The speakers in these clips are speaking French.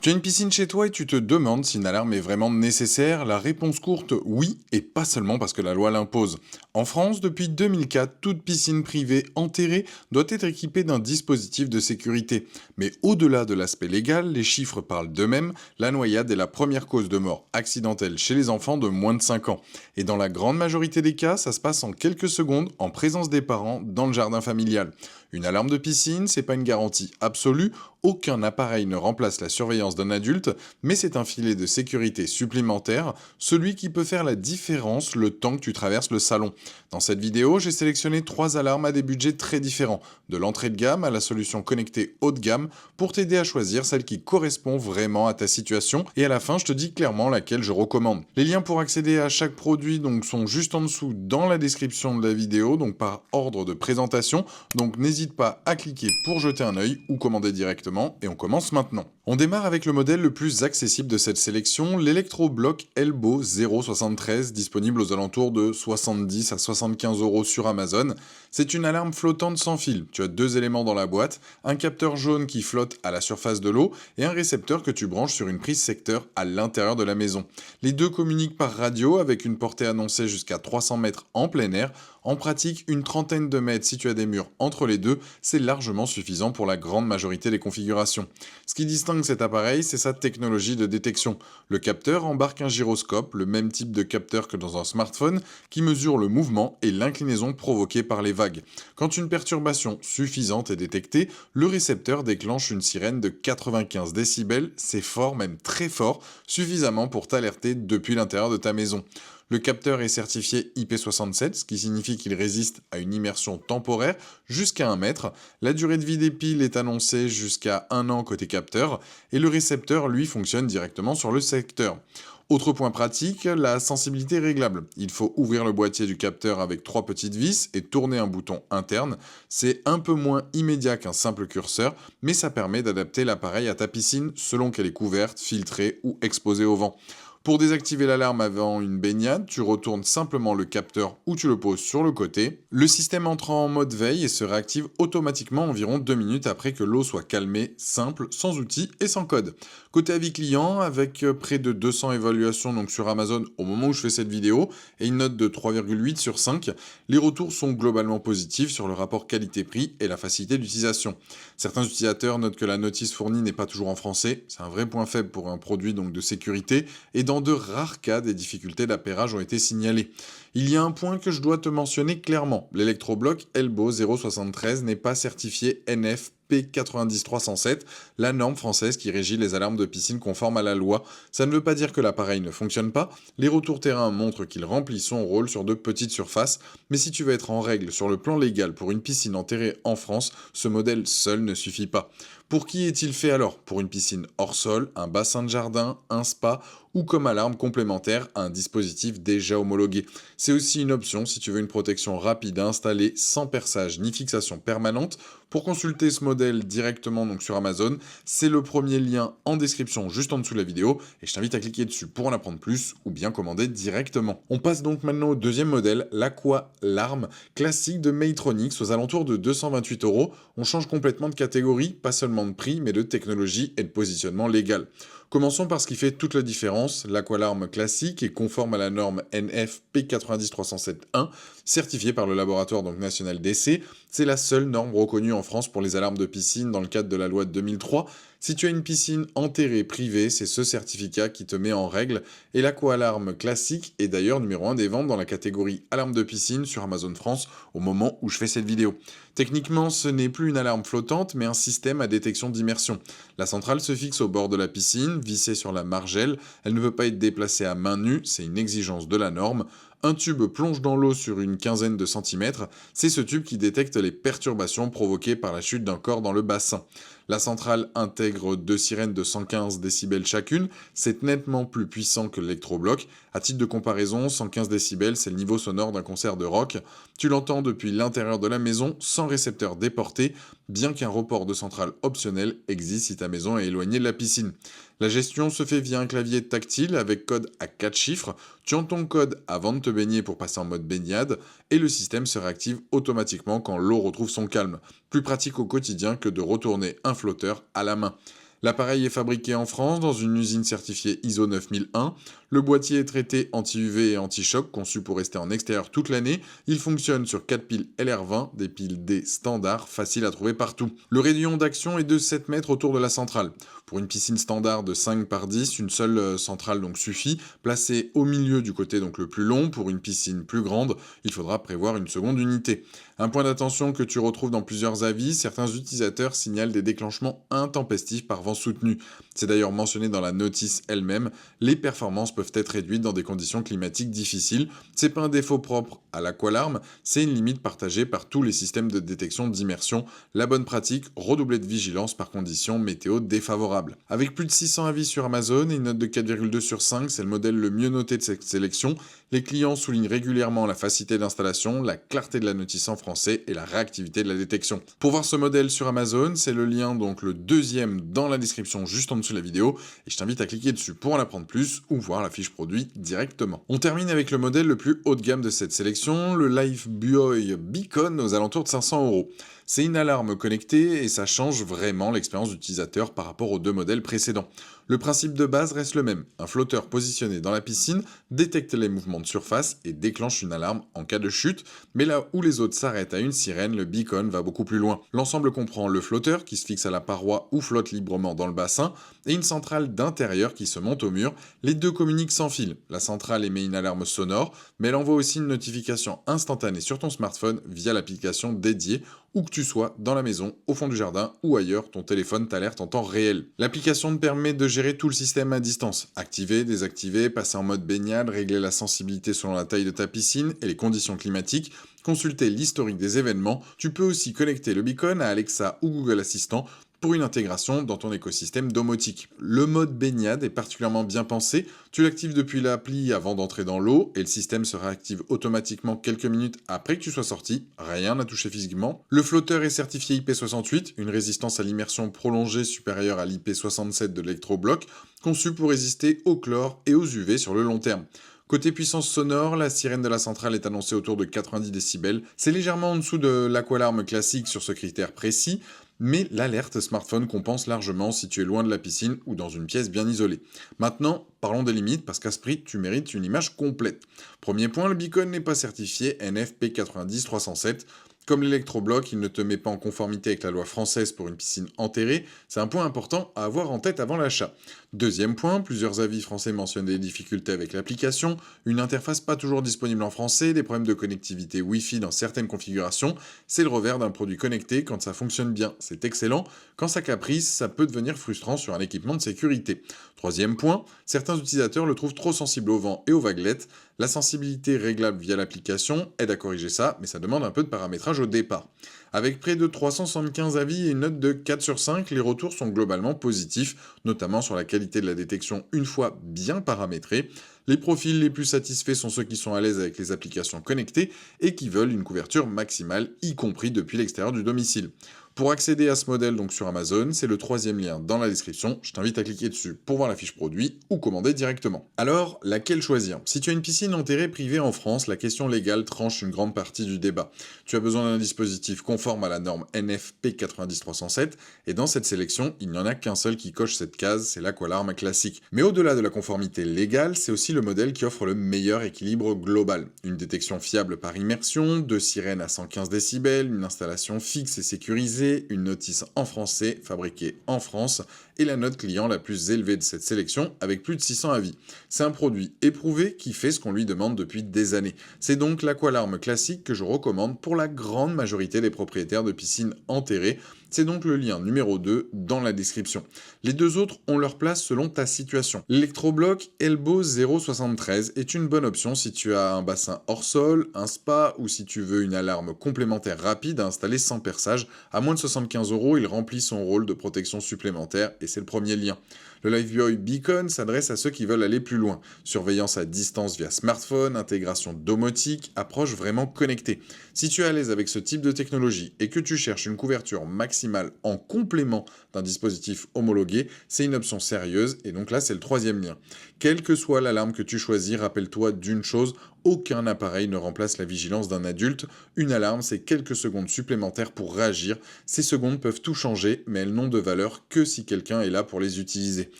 Tu as une piscine chez toi et tu te demandes si une alarme est vraiment nécessaire? La réponse courte, oui, et pas seulement parce que la loi l'impose. En France, depuis 2004, toute piscine privée enterrée doit être équipée d'un dispositif de sécurité. Mais au-delà de l'aspect légal, les chiffres parlent d'eux-mêmes, la noyade est la première cause de mort accidentelle chez les enfants de moins de 5 ans. Et dans la grande majorité des cas, ça se passe en quelques secondes, en présence des parents, dans le jardin familial. Une alarme de piscine, c'est pas une garantie absolue, aucun appareil ne remplace la surveillance d'un adulte, mais c'est un filet de sécurité supplémentaire, celui qui peut faire la différence le temps que tu traverses le salon. Dans cette vidéo, j'ai sélectionné 3 alarmes à des budgets très différents, de l'entrée de gamme à la solution connectée haut de gamme, pour t'aider à choisir celle qui correspond vraiment à ta situation, et à la fin je te dis clairement laquelle je recommande. Les liens pour accéder à chaque produit donc sont juste en dessous dans la description de la vidéo, donc par ordre de présentation, donc n'hésite pas à cliquer pour jeter un œil ou commander directement, et on commence maintenant. On démarre avec le modèle le plus accessible de cette sélection, l'Electroblock Elbow 073, disponible aux alentours de 70 à 75 € sur Amazon. C'est une alarme flottante sans fil. Tu as 2 éléments dans la boîte, un capteur jaune qui flotte à la surface de l'eau et un récepteur que tu branches sur une prise secteur à l'intérieur de la maison. Les deux communiquent par radio avec une portée annoncée jusqu'à 300 mètres en plein air. En pratique, une trentaine de mètres si tu as des murs entre les deux, c'est largement suffisant pour la grande majorité des configurations. Ce qui distingue cet appareil, c'est sa technologie de détection. Le capteur embarque un gyroscope, le même type de capteur que dans un smartphone, qui mesure le mouvement et l'inclinaison provoquée par les vagues. Quand une perturbation suffisante est détectée, le récepteur déclenche une sirène de 95 décibels, c'est fort, même très fort, suffisamment pour t'alerter depuis l'intérieur de ta maison. Le capteur est certifié IP67, ce qui signifie qu'il résiste à une immersion temporaire jusqu'à 1 mètre. La durée de vie des piles est annoncée jusqu'à 1 an côté capteur, et le récepteur, lui, fonctionne directement sur le secteur. Autre point pratique, la sensibilité réglable. Il faut ouvrir le boîtier du capteur avec 3 petites vis et tourner un bouton interne. C'est un peu moins immédiat qu'un simple curseur, mais ça permet d'adapter l'appareil à ta piscine selon qu'elle est couverte, filtrée ou exposée au vent. Pour désactiver l'alarme avant une baignade, tu retournes simplement le capteur ou tu le poses sur le côté. Le système entre en mode veille et se réactive automatiquement environ 2 minutes après que l'eau soit calmée, simple, sans outils et sans code. Côté avis client, avec près de 200 évaluations donc sur Amazon au moment où je fais cette vidéo et une note de 3,8 sur 5, les retours sont globalement positifs sur le rapport qualité-prix et la facilité d'utilisation. Certains utilisateurs notent que la notice fournie n'est pas toujours en français, c'est un vrai point faible pour un produit donc de sécurité, et dans de rares cas, des difficultés d'appairage ont été signalées. Il y a un point que je dois te mentionner clairement. L'Electroblock Elbow 073 n'est pas certifié NFP 90307, la norme française qui régit les alarmes de piscine conformes à la loi. Ça ne veut pas dire que l'appareil ne fonctionne pas. Les retours terrain montrent qu'il remplit son rôle sur de petites surfaces. Mais si tu veux être en règle sur le plan légal pour une piscine enterrée en France, ce modèle seul ne suffit pas. Pour qui est-il fait alors? Pour une piscine hors sol, un bassin de jardin, un spa ou comme alarme complémentaire à un dispositif déjà homologué. C'est aussi une option si tu veux une protection rapide à installer sans perçage ni fixation permanente. Pour consulter ce modèle directement donc sur Amazon, c'est le premier lien en description juste en dessous de la vidéo et je t'invite à cliquer dessus pour en apprendre plus ou bien commander directement. On passe donc maintenant au deuxième modèle, l'Aqua-Larm classique de Maytronics aux alentours de 228 €. On change complètement de catégorie, pas seulement de prix mais de technologie et de positionnement légal. Commençons par ce qui fait toute la différence. L'Aqua-Larm classique est conforme à la norme NFP 90307-1, certifiée par le laboratoire donc national d'essai. C'est la seule norme reconnue en France pour les alarmes de piscine dans le cadre de la loi de 2003. Si tu as une piscine enterrée privée, c'est ce certificat qui te met en règle. Et l'Aqua-Larm classique est d'ailleurs numéro 1 des ventes dans la catégorie alarme de piscine sur Amazon France au moment où je fais cette vidéo. Techniquement, ce n'est plus une alarme flottante, mais un système à détection d'immersion. La centrale se fixe au bord de la piscine, vissée sur la margelle. Elle ne peut pas être déplacée à main nue, c'est une exigence de la norme. Un tube plonge dans l'eau sur une quinzaine de centimètres. C'est ce tube qui détecte les perturbations provoquées par la chute d'un corps dans le bassin. La centrale intègre 2 sirènes de 115 décibels chacune, c'est nettement plus puissant que l'électrobloc. À titre de comparaison, 115 décibels, c'est le niveau sonore d'un concert de rock. Tu l'entends depuis l'intérieur de la maison, sans récepteur déporté, bien qu'un report de centrale optionnel existe si ta maison est éloignée de la piscine. La gestion se fait via un clavier tactile avec code à 4 chiffres. Tu entends ton code avant de te baigner pour passer en mode baignade et le système se réactive automatiquement quand l'eau retrouve son calme. Plus pratique au quotidien que de retourner un flotteur à la main. L'appareil est fabriqué en France dans une usine certifiée ISO 9001. Le boîtier est traité anti-UV et anti-choc, conçu pour rester en extérieur toute l'année. Il fonctionne sur 4 piles LR20, des piles D standard, faciles à trouver partout. Le rayon d'action est de 7 mètres autour de la centrale. Pour une piscine standard de 5 par 10, une seule centrale donc suffit. Placée au milieu du côté donc le plus long, pour une piscine plus grande, il faudra prévoir une seconde unité. Un point d'attention que tu retrouves dans plusieurs avis, certains utilisateurs signalent des déclenchements intempestifs par vent soutenu. C'est d'ailleurs mentionné dans la notice elle-même, les performances peuvent être réduites dans des conditions climatiques difficiles. C'est pas un défaut propre à l'Aqualarm, c'est une limite partagée par tous les systèmes de détection d'immersion. La bonne pratique, redoubler de vigilance par conditions météo défavorables. Avec plus de 600 avis sur Amazon et une note de 4,2 sur 5, c'est le modèle le mieux noté de cette sélection. Les clients soulignent régulièrement la facilité d'installation, la clarté de la notice en français et la réactivité de la détection. Pour voir ce modèle sur Amazon, c'est le lien, donc le deuxième dans la description juste en dessous de la vidéo, et je t'invite à cliquer dessus pour en apprendre plus ou voir la fiche produit directement. On termine avec le modèle le plus haut de gamme de cette sélection, le Lifebuoy Beacon aux alentours de 500 €. C'est une alarme connectée et ça change vraiment l'expérience d'utilisateur par rapport aux deux modèles précédents. Le principe de base reste le même, un flotteur positionné dans la piscine détecte les mouvements de surface et déclenche une alarme en cas de chute, mais là où les autres s'arrêtent à une sirène, le beacon va beaucoup plus loin. L'ensemble comprend le flotteur qui se fixe à la paroi ou flotte librement dans le bassin, et une centrale d'intérieur qui se monte au mur. Les deux communiquent sans fil. La centrale émet une alarme sonore, mais elle envoie aussi une notification instantanée sur ton smartphone via l'application dédiée, où que tu sois, dans la maison, au fond du jardin ou ailleurs, ton téléphone t'alerte en temps réel. L'application te permet de gérer tout le système à distance. Activer, désactiver, passer en mode baignade, régler la sensibilité selon la taille de ta piscine et les conditions climatiques, consulter l'historique des événements. Tu peux aussi connecter le beacon à Alexa ou Google Assistant pour une intégration dans ton écosystème domotique. Le mode baignade est particulièrement bien pensé, tu l'actives depuis l'appli avant d'entrer dans l'eau et le système se réactive automatiquement quelques minutes après que tu sois sorti, rien à toucher physiquement. Le flotteur est certifié IP68, une résistance à l'immersion prolongée supérieure à l'IP67 de l'Electroblock, conçu pour résister au chlore et aux UV sur le long terme. Côté puissance sonore, la sirène de la centrale est annoncée autour de 90 décibels. C'est légèrement en dessous de l'Aqualarm classique sur ce critère précis, mais l'alerte smartphone compense largement si tu es loin de la piscine ou dans une pièce bien isolée. Maintenant, parlons des limites, parce qu'à ce prix, tu mérites une image complète. Premier point, le beacon n'est pas certifié NFP90-307. Comme l'Electroblock, il ne te met pas en conformité avec la loi française pour une piscine enterrée, c'est un point important à avoir en tête avant l'achat. Deuxième point, plusieurs avis français mentionnent des difficultés avec l'application, une interface pas toujours disponible en français, des problèmes de connectivité Wi-Fi dans certaines configurations, c'est le revers d'un produit connecté. Quand ça fonctionne bien, c'est excellent, quand ça caprice, ça peut devenir frustrant sur un équipement de sécurité. Troisième point, certains utilisateurs le trouvent trop sensible au vent et aux vaguelettes. La sensibilité réglable via l'application aide à corriger ça, mais ça demande un peu de paramétrage au départ. Avec près de 375 avis et une note de 4 sur 5, les retours sont globalement positifs, notamment sur la qualité de la détection une fois bien paramétrée. Les profils les plus satisfaits sont ceux qui sont à l'aise avec les applications connectées et qui veulent une couverture maximale, y compris depuis l'extérieur du domicile. Pour accéder à ce modèle donc sur Amazon, c'est le troisième lien dans la description, je t'invite à cliquer dessus pour voir la fiche produit ou commander directement. Alors, laquelle choisir? Si tu as une piscine enterrée privée en France, la question légale tranche une grande partie du débat. Tu as besoin d'un dispositif conforme à la norme NFP 90307, et dans cette sélection, il n'y en a qu'un seul qui coche cette case, c'est l'Aqualarm classique. Mais au-delà de la conformité légale, c'est aussi le modèle qui offre le meilleur équilibre global. Une détection fiable par immersion, deux sirènes à 115 décibels, une installation fixe et sécurisée, une notice en français, fabriquée en France, et la note client la plus élevée de cette sélection, avec plus de 600 avis. C'est un produit éprouvé qui fait ce qu'on lui demande depuis des années. C'est donc l'Aqualarm classique que je recommande pour la grande majorité des propriétaires de piscines enterrées. C'est donc le lien numéro 2 dans la description. Les deux autres ont leur place selon ta situation. L'Electroblock Elbow 073 est une bonne option si tu as un bassin hors sol, un spa ou si tu veux une alarme complémentaire rapide à installer sans perçage. À moins de 75 €, il remplit son rôle de protection supplémentaire et c'est le premier lien. Le Lifebuoy Beacon s'adresse à ceux qui veulent aller plus loin. Surveillance à distance via smartphone, intégration domotique, approche vraiment connectée. Si tu es à l'aise avec ce type de technologie et que tu cherches une couverture maximale en complément d'un dispositif homologué, c'est une option sérieuse et donc là c'est le troisième lien. Quelle que soit l'alarme que tu choisis, rappelle-toi d'une chose, aucun appareil ne remplace la vigilance d'un adulte. Une alarme, c'est quelques secondes supplémentaires pour réagir. Ces secondes peuvent tout changer, mais elles n'ont de valeur que si quelqu'un est là pour les utiliser.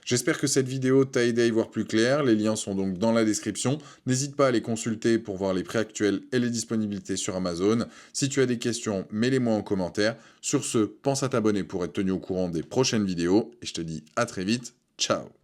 J'espère que cette vidéo t'a aidé à y voir plus clair. Les liens sont donc dans la description. N'hésite pas à les consulter pour voir les prix actuels et les disponibilités sur Amazon. Si tu as des questions, mets-les-moi en commentaire. Sur ce, pense à t'abonner pour être tenu au courant des prochaines vidéos. Et je te dis à très vite. Ciao!